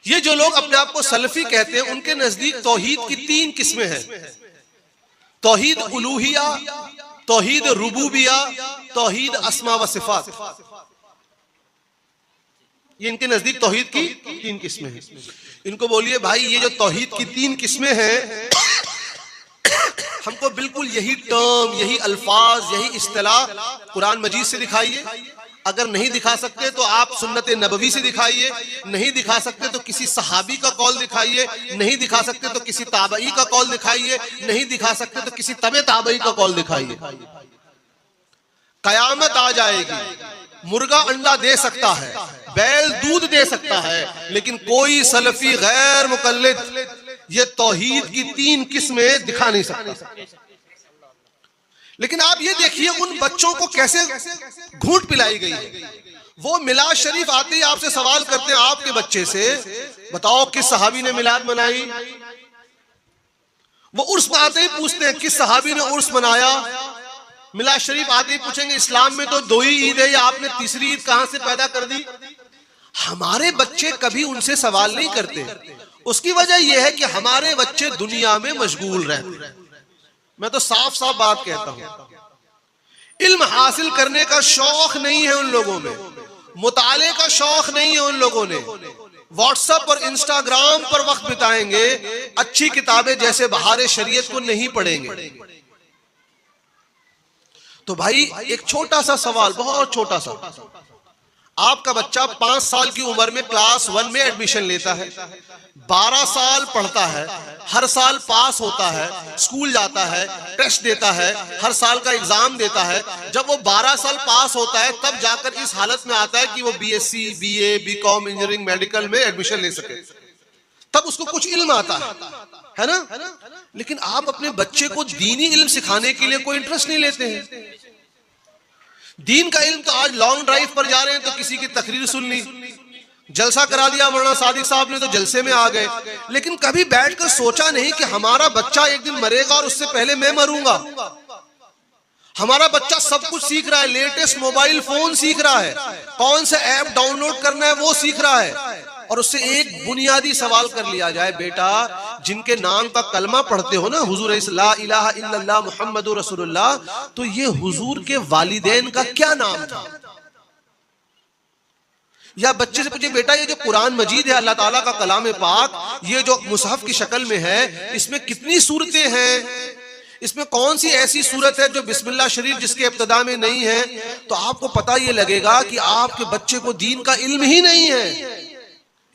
ये जो लोग अपने आप को सलफी कहते हैं, उनके नजदीक तौहीद की 3 किस्में हैं। तौहीद उलूहिया, तौहीद रुबूबिया, तौहीद अस्मा व सिफात। ये इनके नजदीक तौहीद की 3 किस्में हैं। इनको बोलिए भाई ये जो तौहीद की 3 किस्में हैं, हमको बिल्कुल यही टर्म, यही अल्फाज, यही इस्तिलाह कुरान मजीद से दिखाइए। अगर नहीं दिखा सकते तो आप सुन्नत नबवी से दिखाइए, नहीं दिखा सकते तो किसी सहाबी का कौल दिखाइए, नहीं दिखा सकते तो किसी ताबई का कौल दिखाइए, नहीं दिखा सकते तो किसी तबे ताबई का कौल दिखाइए। कयामत आ जाएगी, मुर्गा अंडा दे सकता है, बैल दूध दे सकता है, लेकिन कोई सलफी गैर मुकल्लिद ये तौहीद की 3 किस्में दिखा नहीं सकता। लेकिन आप ये देखिए उन बच्चों को कैसे घूंट पिलाई गई है। वो मिलाद शरीफ आते ही आपसे सवाल करते हैं, आपके बच्चे से बताओ किस सहाबी ने मिलाद मनाई। वो उर्स में आते ही पूछते हैं किस सहाबी ने उर्स मनाया। मिलाद शरीफ आते ही पूछेंगे इस्लाम में तो 2 ही ईद है, या आपने तीसरी ईद कहां से पैदा कर दी। हमारे बच्चे कभी उनसे सवाल नहीं करते। उसकी वजह यह है कि हमारे बच्चे दुनिया में मशगूल रहते। मैं तो साफ साफ बात कहता हूं, इल्म हासिल करने का शौक नहीं है उन लोगों में, मुताले का शौक नहीं है उन लोगों ने। व्हाट्सएप और इंस्टाग्राम पर वक्त बिताएंगे, अच्छी किताबें जैसे बहार शरीयत को नहीं पढ़ेंगे। तो भाई एक छोटा सा सवाल, बहुत छोटा सा, आपका बच्चा 5 साल की उम्र में क्लास 1 में एडमिशन लेता है, 12 साल पढ़ता है, हर साल पास होता है, स्कूल जाता है, टेस्ट देता है, हर साल का एग्जाम देता है। जब वो 12 साल पास होता है तब जाकर इस हालत में आता है कि वो BSc, BA, BCom, engineering, medical में एडमिशन ले सके, तब उसको कुछ इल्म आता है ना। लेकिन आप अपने बच्चे को दीनी इल्म सिखाने के लिए कोई इंटरेस्ट नहीं लेते हैं। दीन का इल्म तो आज लॉन्ग ड्राइव पर जा रहे हैं तो किसी की तकरीर सुन ली, जलसा करा दिया मौलाना सादिक साहब ने तो जलसे में आ गए, लेकिन कभी बैठकर सोचा नहीं कि हमारा बच्चा एक दिन मरेगा और उससे पहले मैं मरूंगा। हमारा बच्चा सब कुछ सीख रहा है, लेटेस्ट मोबाइल फोन सीख रहा है, कौन सा ऐप डाउनलोड करना है वो सीख रहा है। और उससे एक बुनियादी सवाल कर लिया जाए, बेटा जिनके नाम का कलमा पढ़ते हो ना, हुजूर ला इलाहा इल्लल्लाह मुहम्मदुर रसूलुल्लाह, तो ये हुजूर के वालिदैन का क्या नाम था। या बच्चे से पूछे, बेटा ये जो कुरान मजीद है अल्लाह ताला का कलाम पाक, ये जो मुसहफ की शक्ल में है, इसमें कितनी सूरतें हैं, इसमें कौन सी ऐसी सूरत है जो बिस्मिल्लाह शरीफ जिसके इब्तिदा में नहीं है। तो आपको पता ये लगेगा कि आपके बच्चे को दीन का इल्म ही नहीं है।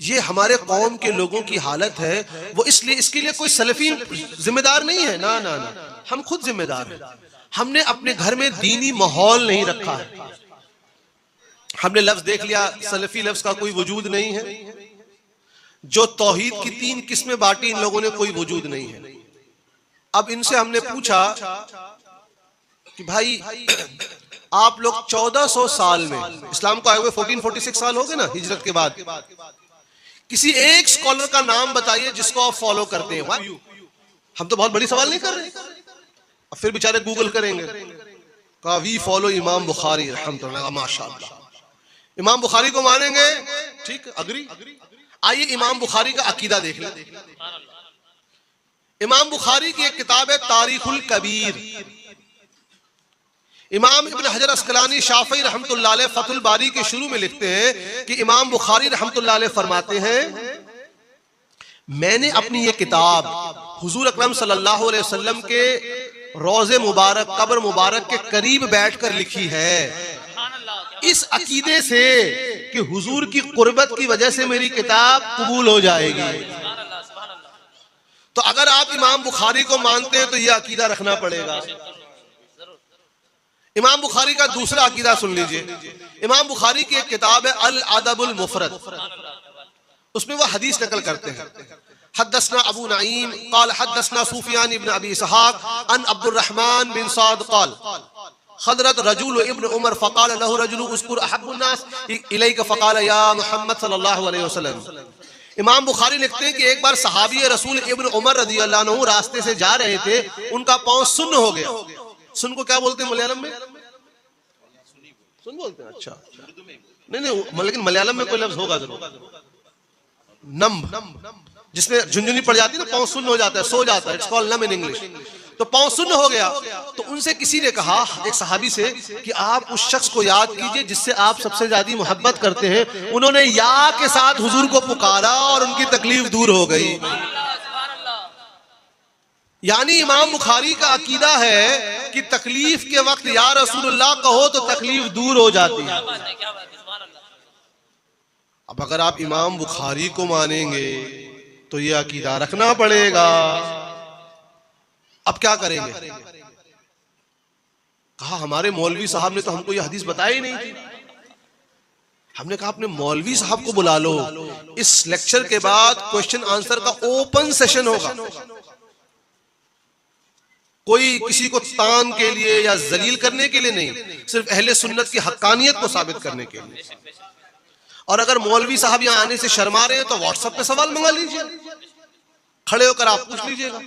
ये हमारे कौम के लोगों की हालत है। वो इसलिए इसके लिए कोई सलफी जिम्मेदार नहीं है, ना ना ना, हम खुद जिम्मेदार हैं। हमने अपने घर में दीनी माहौल नहीं रखा है। हमने लफ्ज देख लिया, सलफी लफ्ज का कोई वजूद नहीं है। जो तौहीद की 3 किस्में बांटी, इन लोगों ने कोई वजूद नहीं है। अब इनसे हमने पूछा कि भाई आप लोग 1400 साल में, इस्लाम को आए हुए 1446 साल हो गए ना हिजरत के बाद, किसी एक स्कॉलर का नाम बताइए जिसको आप फॉलो करते हैं। हम तो बहुत बड़ी सवाल नहीं कर रहे, अब फिर बेचारे गूगल करेंगे, कहा वी फॉलो इमाम बुखारी रहमतुल्लाह, माशाअल्लाह इमाम बुखारी को मानेंगे, ठीक, अग्री। आइए इमाम बुखारी का अकीदा देख लें। इमाम बुखारी की एक किताब है तारीखुल कबीर। इमाम इब्न हजर अस्कलानी शाफई रहमतुल्लाह अलैह फतहुल बारी के शुरू में लिखते हैं कि इमाम बुखारी रहमतुल्लाह अलैह फरमाते हैं, मैंने अपनी ये किताब हुजूर अकरम सल्लल्लाहु अलैहि वसल्लम के रोज़े मुबारक, कब्र मुबारक के करीब बैठकर लिखी है, इस अकीदे से कि हुजूर की कुर्बत की वजह से मेरी किताब कबूल हो जाएगी। तो अगर आप इमाम बुखारी को मानते हैं तो यह अकीदा रखना पड़ेगा। इमाम बुखारी का दूसरा अकीदा सुन लीजिए। इमाम बुखारी की एक किताब है अल अदबुल मुफरद, उसमें वह हदीस नकल करते हैं, हद्दसना अबू नईम क़ाल हद्दसना सुफियान इब्न अबी इसहाक अन अब्दुर्रहमान बिन साद क़ाल खदरत रजुल इब्न उमर फ़क़ाल लहु रजुल उज़कुर अहब्बुन नास इलैका फ़क़ाल या मुहम्मद सल्लल्लाहु अलैहि वसल्लम। इमाम बुखारी लिखते हैं कि एक बार सहाबी रसूल इब्न उमर रज़ियल्लाहु अन्हु रास्ते से जा रहे थे, उनका पांव सुन्न हो गया। सुन को क्या बोलते हैं मलयालम में? सुन बोलते हैं। अच्छा नहीं, लेकिन मलयालम में कोई लफ्ज होगा जरूर। नम्ब, जिसमें झुंझुनी पड़ जाती है ना, पाँव सुन्न हो जाता है, सो जाता है, it's called numb in English. तो पाँव सुन्न हो गया, तो उनसे किसी ने कहा, एक सहाबी से, कि आप उस शख्स को याद कीजिए जिससे आप सबसे ज्यादा मोहब्बत करते हैं। उन्होंने या के साथ हुजूर को पुकारा और उनकी तकलीफ दूर हो गई। यानी इमाम बुखारी का अकीदा है कि तकलीफ के वक्त या रसूलुल्लाह कहो तो तकलीफ दूर हो जाती है। अब अगर आप इमाम बुखारी को मानेंगे तो ये अकीदा रखना पड़ेगा। अब क्या करेंगे? कहा हमारे मौलवी साहब ने तो हमको ये हदीस बताई ही नहीं थी। हमने कहा अपने मौलवी साहब को बुला लो, इस लेक्चर के बाद क्वेश्चन आंसर का ओपन सेशन होगा। कोई किसी को तान के लिए या जलील करने के लिए नहीं, सिर्फ अहले सुन्नत की हक्कानियत को साबित करने के लिए। और अगर मौलवी साहब यहाँ आने से शर्मा रहे हैं तो व्हाट्सएप पे सवाल मंगा लीजिए, खड़े होकर आप पूछ लीजिएगा।